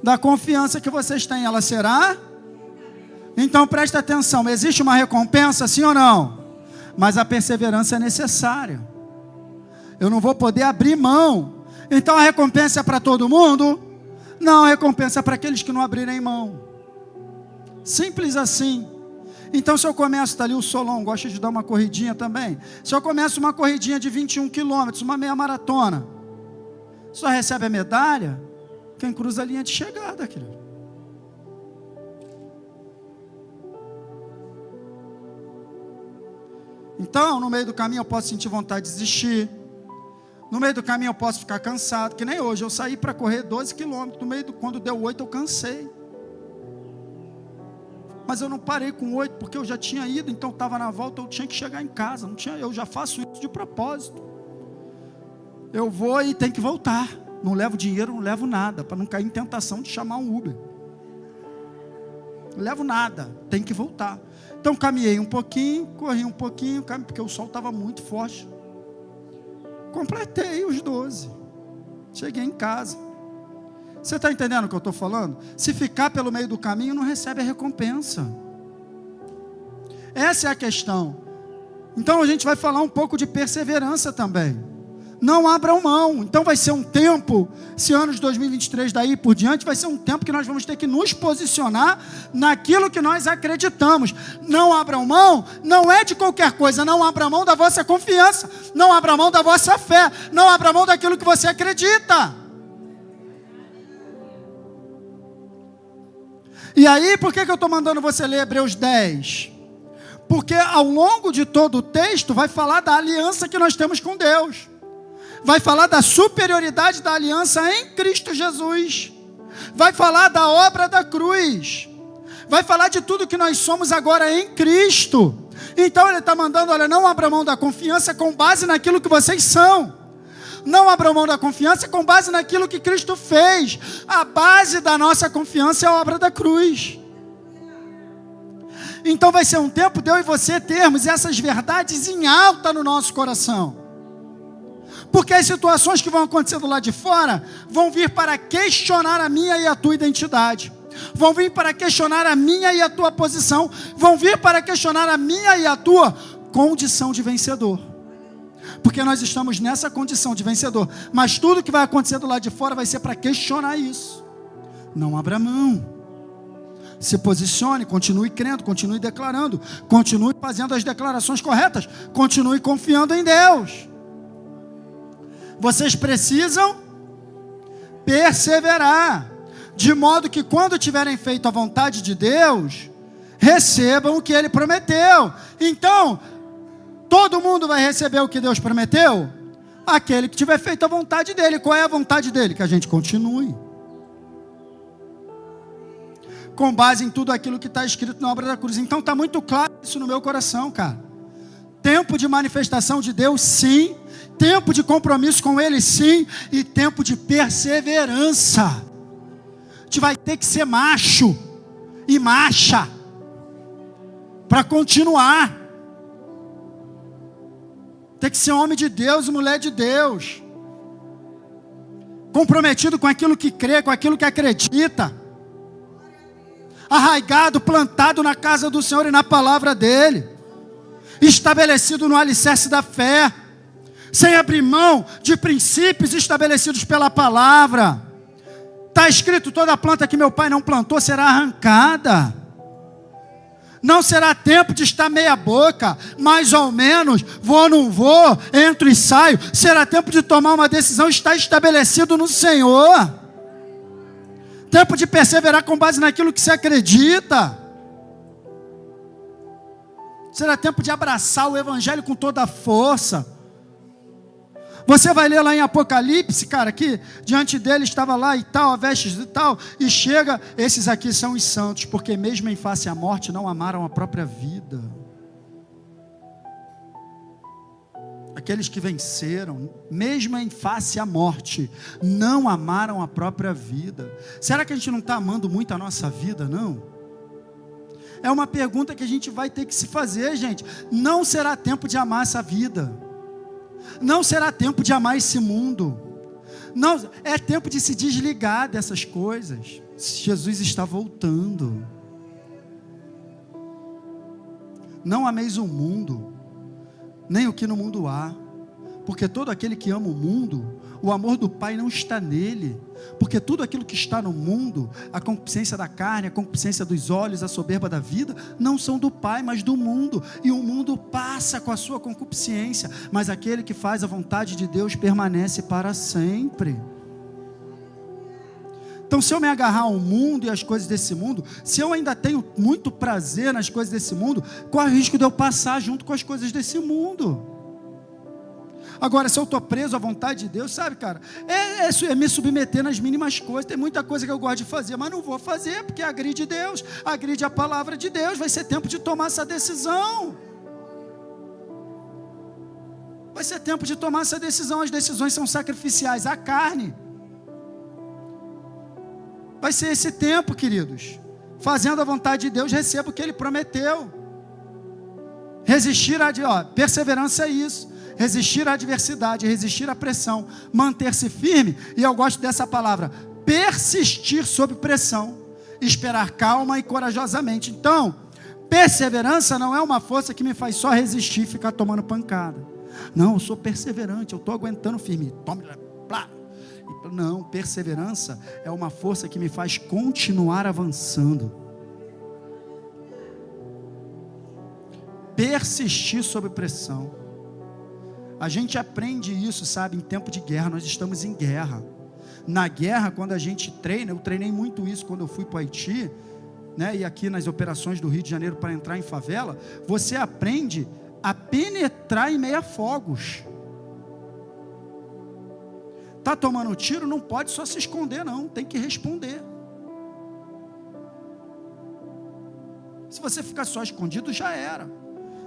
Da confiança que vocês têm, ela será? Então, presta atenção, existe uma recompensa, sim ou não? mas a perseverança é necessária. Eu não vou poder abrir mão. Então a recompensa é para todo mundo? Não, a recompensa é para aqueles que não abrirem mão. Simples assim. Então se eu começo, está ali o Solon, gosta de dar uma corridinha também. Se eu começo uma corridinha de 21 quilômetros, uma meia maratona, só recebe a medalha quem cruza a linha de chegada, querido. Então, no meio do caminho eu posso sentir vontade de desistir. No meio do caminho eu posso ficar cansado, que nem hoje. Eu saí para correr 12 quilômetros, quando deu 8 eu cansei. Mas eu não parei com 8, porque eu já tinha ido, então estava na volta, eu tinha que chegar em casa. Eu já faço isso de propósito. Eu vou e tenho que voltar. Não levo dinheiro, não levo nada, para não cair em tentação de chamar um Uber. Não levo nada, tenho que voltar. Então caminhei um pouquinho, corri um pouquinho, porque o sol estava muito forte. Completei os 12. Cheguei em casa. Você está entendendo o que eu estou falando? Se ficar pelo meio do caminho, não recebe a recompensa. Essa é a questão. Então a gente vai falar um pouco de perseverança também. Não abram mão. Então vai ser um tempo, esse ano de 2023 daí por diante, vai ser um tempo que nós vamos ter que nos posicionar naquilo que nós acreditamos. Não abram mão, não é de qualquer coisa. Não abram mão da vossa confiança. Não abram mão da vossa fé. Não abram mão daquilo que você acredita. E aí, por que eu estou mandando você ler Hebreus 10? Porque ao longo de todo o texto vai falar da aliança que nós temos com Deus. Vai falar da superioridade da aliança em Cristo Jesus. Vai falar da obra da cruz. Vai falar de tudo que nós somos agora em Cristo. Então ele está mandando, olha, não abra mão da confiança com base naquilo que vocês são. Não abra mão da confiança com base naquilo que Cristo fez. A base da nossa confiança é a obra da cruz. Então vai ser um tempo de eu e você termos essas verdades em alta no nosso coração. Porque as situações que vão acontecendo lá de fora vão vir para questionar a minha e a tua identidade. Vão vir para questionar a minha e a tua posição. Vão vir para questionar a minha e a tua condição de vencedor. Porque nós estamos nessa condição de vencedor. Mas tudo que vai acontecer do lado de fora vai ser para questionar isso. Não abra mão. Se posicione, continue crendo, continue declarando, continue fazendo as declarações corretas, continue confiando em Deus. Vocês precisam perseverar, de modo que quando tiverem feito a vontade de Deus, recebam o que Ele prometeu. Então, todo mundo vai receber o que Deus prometeu? Aquele que tiver feito a vontade dEle. Qual é a vontade dEle? Que a gente continue. Com base em tudo aquilo que está escrito na obra da cruz. Então está muito claro isso no meu coração, cara. Tempo de manifestação de Deus, sim. Tempo de compromisso com Ele, sim. E tempo de perseverança. A gente vai ter que ser macho e macha para continuar. Tem que ser homem de Deus e mulher de Deus. Comprometido com aquilo que crê, com aquilo que acredita. Arraigado, plantado na casa do Senhor e na palavra dEle. Estabelecido no alicerce da fé. Sem abrir mão de princípios estabelecidos pela palavra. Está escrito, toda planta que meu pai não plantou será arrancada. Não será tempo de estar meia boca, mais ou menos, vou, não vou, entro e saio. Será tempo de tomar uma decisão, está estabelecido no Senhor. Tempo de perseverar com base naquilo que você acredita. Será tempo de abraçar o Evangelho com toda a força. Você vai ler lá em Apocalipse, cara, que diante dele estava lá e tal, a vestes e tal, e chega, esses aqui são os santos, porque mesmo em face à morte não amaram a própria vida. Aqueles que venceram, mesmo em face à morte, não amaram a própria vida. Será que a gente não está amando muito a nossa vida, não? É uma pergunta que a gente vai ter que se fazer, gente. Não será tempo de amar essa vida. Não será tempo de amar esse mundo. Não, é tempo de se desligar dessas coisas. Jesus está voltando. Não ameis o mundo, nem o que no mundo há. Porque todo aquele que ama o mundo, o amor do Pai não está nele. Porque tudo aquilo que está no mundo, a concupiscência da carne, a concupiscência dos olhos, a soberba da vida, não são do Pai, mas do mundo. E o mundo passa com a sua concupiscência, mas aquele que faz a vontade de Deus permanece para sempre. Então, se eu me agarrar ao mundo e às coisas desse mundo, se eu ainda tenho muito prazer nas coisas desse mundo, qual é o risco de eu passar junto com as coisas desse mundo? Agora, se eu estou preso à vontade de Deus, sabe, cara, é me submeter nas mínimas coisas. Tem muita coisa que eu gosto de fazer, mas não vou fazer, porque agride Deus, agride a palavra de Deus. Vai ser tempo de tomar essa decisão. Vai ser tempo de tomar essa decisão. As decisões são sacrificiais à carne. Vai ser esse tempo, queridos. Fazendo a vontade de Deus, receba o que Ele prometeu. Resistir perseverança é isso. Resistir à adversidade, resistir à pressão, manter-se firme, e eu gosto dessa palavra, persistir sob pressão, esperar calma e corajosamente. Então, perseverança não é uma força que me faz só resistir e ficar tomando pancada. Não, eu sou perseverante, eu estou aguentando firme. Não, perseverança é uma força que me faz continuar avançando. Persistir sob pressão. A gente aprende isso, sabe, em tempo de guerra. Nós estamos em guerra. Na guerra, quando a gente treina, eu treinei muito isso quando eu fui para o Haiti, né, e aqui nas operações do Rio de Janeiro para entrar em favela, você aprende a penetrar em meio a fogos. Está tomando tiro, não pode só se esconder não, tem que responder. Se você ficar só escondido, já era.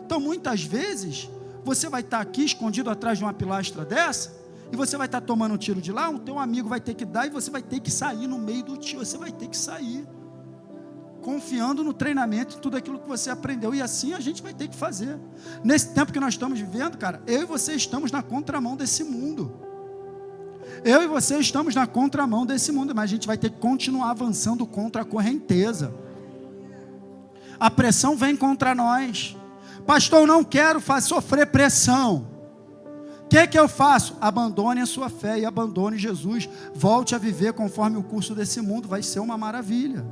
Então muitas vezes você vai estar aqui escondido atrás de uma pilastra dessa, e você vai estar tomando um tiro de lá, o teu amigo vai ter que dar, e você vai ter que sair no meio do tiro, você vai ter que sair, confiando no treinamento e tudo aquilo que você aprendeu, e assim a gente vai ter que fazer. Nesse tempo que nós estamos vivendo, cara, eu e você estamos na contramão desse mundo, eu e você estamos na contramão desse mundo, mas a gente vai ter que continuar avançando contra a correnteza. A pressão vem contra nós. Pastor, eu não quero sofrer pressão. O que eu faço? Abandone a sua fé e abandone Jesus. Volte a viver conforme o curso desse mundo. Vai ser uma maravilha.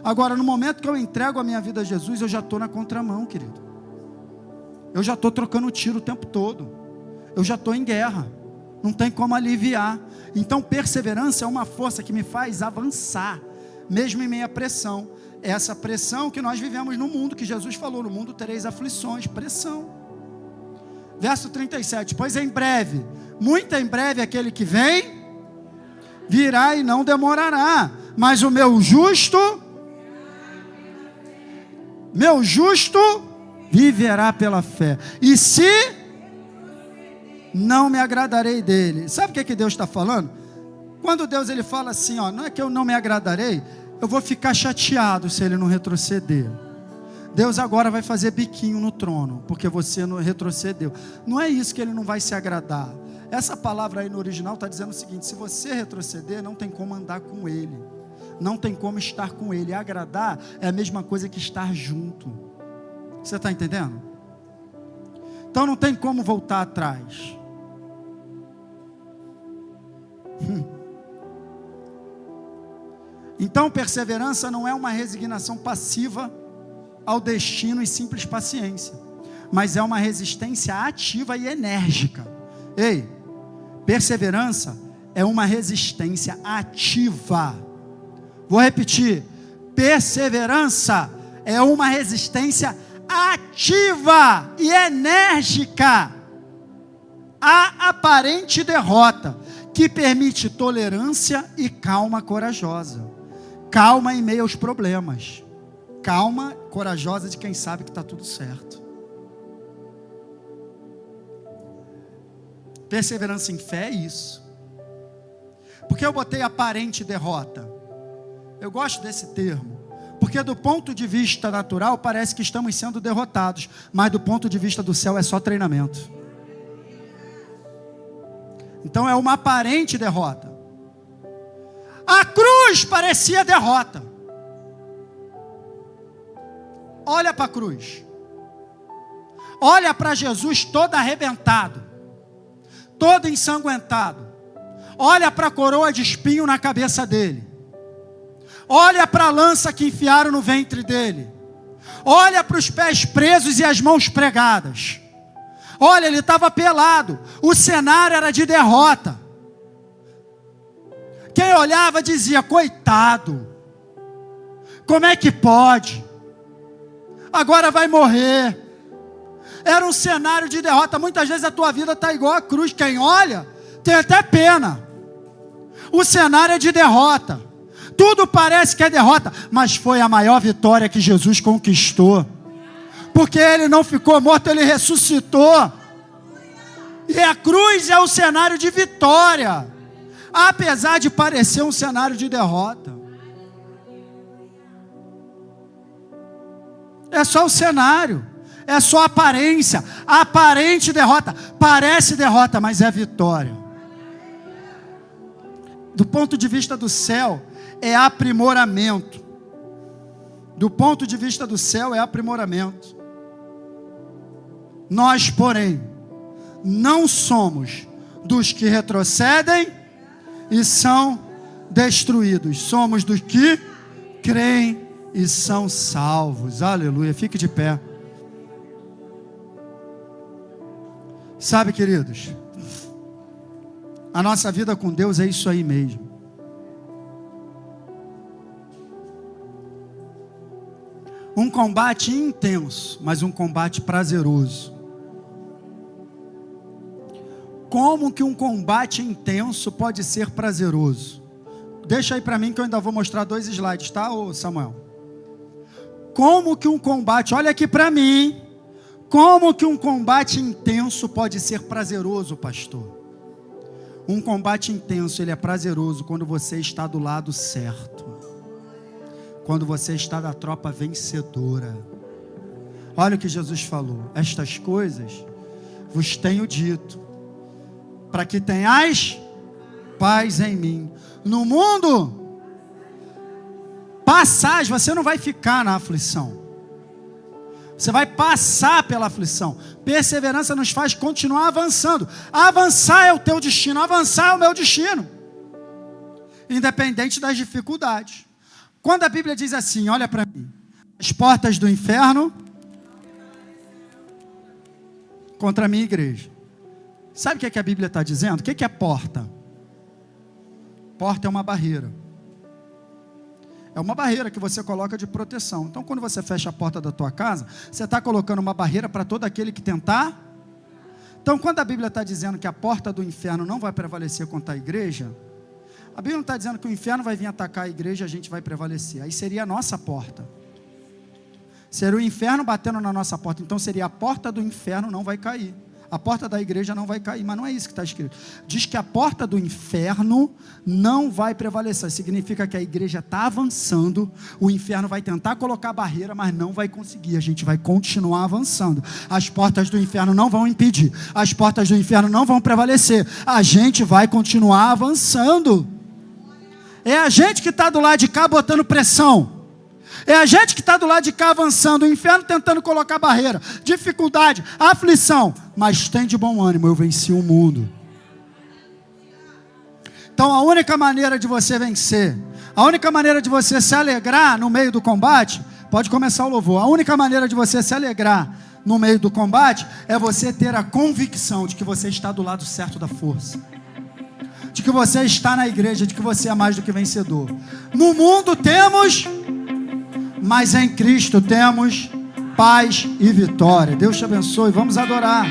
Agora, no momento que eu entrego a minha vida a Jesus, eu já estou na contramão, querido. Eu já estou trocando tiro o tempo todo. Eu já estou em guerra. Não tem como aliviar. Então, perseverança é uma força que me faz avançar, mesmo em meio à pressão. Essa pressão que nós vivemos no mundo, que Jesus falou, no mundo tereis aflições, pressão. Verso 37, pois em breve, muito em breve, aquele que vem, virá e não demorará, mas o meu justo viverá pela fé, e se não me agradarei dele. Sabe o que Deus está falando? Quando Deus ele fala assim, não é que eu não me agradarei, eu vou ficar chateado se ele não retroceder. Deus agora vai fazer biquinho no trono, porque você não retrocedeu. Não é isso que ele não vai se agradar. Essa palavra aí no original está dizendo o seguinte: se você retroceder, não tem como andar com ele, não tem como estar com ele. Agradar é a mesma coisa que estar junto. Você está entendendo? Então não tem como voltar atrás. Então perseverança não é uma resignação passiva ao destino e simples paciência, mas é uma resistência ativa e enérgica. Ei, perseverança é uma resistência ativa. Vou repetir, perseverança é uma resistência ativa e enérgica à aparente derrota, que permite tolerância e calma corajosa. Calma em meio aos problemas. Calma corajosa de quem sabe que está tudo certo. Perseverança em fé é isso. Porque eu botei aparente derrota? Eu gosto desse termo, porque do ponto de vista natural parece que estamos sendo derrotados, mas do ponto de vista do céu é só treinamento. Então é uma aparente derrota. A cruz parecia derrota. Olha para a cruz. olha para Jesus todo arrebentado, todo ensanguentado, olha para a coroa de espinho na cabeça dele, olha para a lança que enfiaram no ventre dele, olha para os pés presos e as mãos pregadas. Olha, ele estava pelado, o cenário era de derrota. Quem olhava dizia: coitado, como é que pode? Agora vai morrer. Era um cenário de derrota. Muitas vezes a tua vida está igual a cruz. Quem olha tem até pena. O cenário é de derrota. Tudo parece que é derrota, mas foi a maior vitória que Jesus conquistou. Porque ele não ficou morto, ele ressuscitou. E a cruz é o cenário de vitória, apesar de parecer um cenário de derrota. É só o cenário, é só a aparência, a aparente derrota. Parece derrota, mas é vitória. Do ponto de vista do céu, é aprimoramento. Do ponto de vista do céu, é aprimoramento. Nós, porém, não somos dos que retrocedem e são destruídos. Somos dos que creem e são salvos. Aleluia. Fique de pé. Sabe, queridos, a nossa vida com Deus é isso aí mesmo. Um combate intenso, mas um combate prazeroso. Como que um combate intenso pode ser prazeroso? Deixa aí para mim que eu ainda vou mostrar 2 slides, tá, ô Samuel? Como que um combate, olha aqui para mim, como que um combate intenso pode ser prazeroso, pastor? Um combate intenso, ele é prazeroso quando você está do lado certo. Quando você está da tropa vencedora. Olha o que Jesus falou: estas coisas vos tenho dito, para que tenhais paz em mim. No mundo, passagem, você não vai ficar na aflição. Você vai passar pela aflição. Perseverança nos faz continuar avançando. Avançar é o teu destino, avançar é o meu destino. Independente das dificuldades. Quando a Bíblia diz assim, olha para mim: as portas do inferno contra a minha igreja. Sabe o que a Bíblia está dizendo? O que é porta? Porta é uma barreira. É uma barreira que você coloca de proteção. Então, quando você fecha a porta da tua casa, você está colocando uma barreira para todo aquele que tentar. Então, quando a Bíblia está dizendo que a porta do inferno não vai prevalecer contra a igreja, a Bíblia não está dizendo que o inferno vai vir atacar a igreja e a gente vai prevalecer. Aí seria a nossa porta. Seria o inferno batendo na nossa porta. Então seria a porta do inferno não vai cair. A porta da igreja não vai cair. Mas não é isso que está escrito. Diz que a porta do inferno não vai prevalecer. Significa que a igreja está avançando. O inferno vai tentar colocar barreira, mas não vai conseguir. A gente vai continuar avançando. As portas do inferno não vão impedir. As portas do inferno não vão prevalecer. A gente vai continuar avançando. É a gente que está do lado de cá botando pressão. É a gente que está do lado de cá avançando. O inferno tentando colocar barreira, dificuldade, aflição. Mas tem de bom ânimo, eu venci o mundo. Então a única maneira de você vencer, a única maneira de você se alegrar no meio do combate, pode começar o louvor. A única maneira de você se alegrar no meio do combate é você ter a convicção de que você está do lado certo da força. De que você está na igreja, de que você é mais do que vencedor. No mundo temos, mas em Cristo temos paz e vitória. Deus te abençoe, vamos adorar.